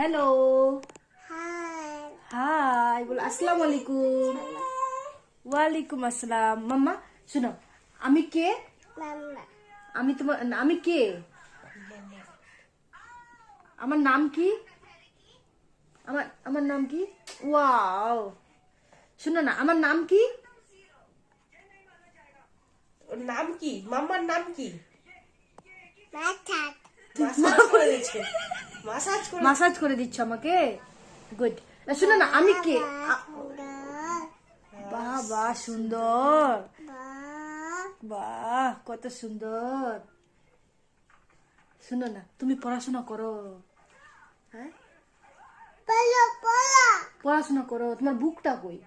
Hello hi বলো আসসালামু আলাইকুম। ওয়ালাইকুম আসসালাম। মাম্মা শুনো, আমি কে? আমি তোমার আমি কে? আমার নাম কি? আমার আমার নাম কি? ওয়াও, শুনো না, আমার নাম কি? ওর নাম কি? মাম্মার নাম কি? মাসাজ করে দিচ্ছ আমাকে? গুড। শুনো না, আমি কে? বাহ বাহ, সুন্দর। বাহ, কত সুন্দর। শুনো না, তুমি পড়াশোনা করো? হ্যাঁ, পড়াশোনা করো। তোমার বুকটা কই?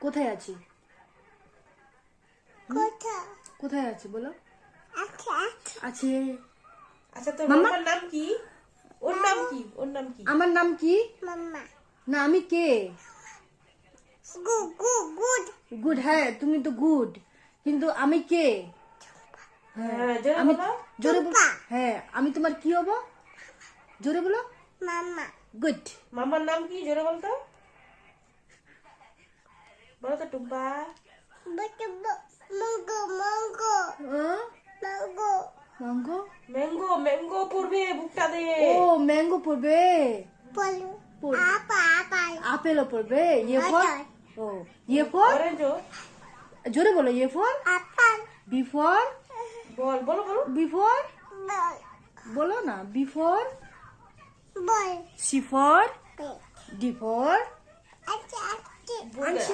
কোথায় আছে? কোথায় আছে বলো? আছে। আচ্ছা, তোর মাম্মার নাম কি? ওর নাম কি? ওর নাম কি? আমার নাম কি? না, আমি কে? গুড, হ্যাঁ তুমি তো গুড, কিন্তু আমি কে? হ্যাঁ, জোরে আমি বলো। জোরে বলো। হ্যাঁ, আমি তোমার কি হব? জোরে বলো। গুড। মাম্মার নাম কি? জোরে বলতো। বলো তো টুম্পা। ম্যাঙ্গো। ম্যাঙ্গো ম্যাঙ্গো পড়বে বুকটা দে। ও ম্যাঙ্গো পড়বে। আপেলও পড়বে। ইয়ে ফর? ও ইয়ে ফর? অরেঞ্জ। জোরে বলো। ইয়ে ফর? B for? বল বলো বলো। B for? বলো না। B for? C for? D for?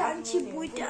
আনছি বইটা।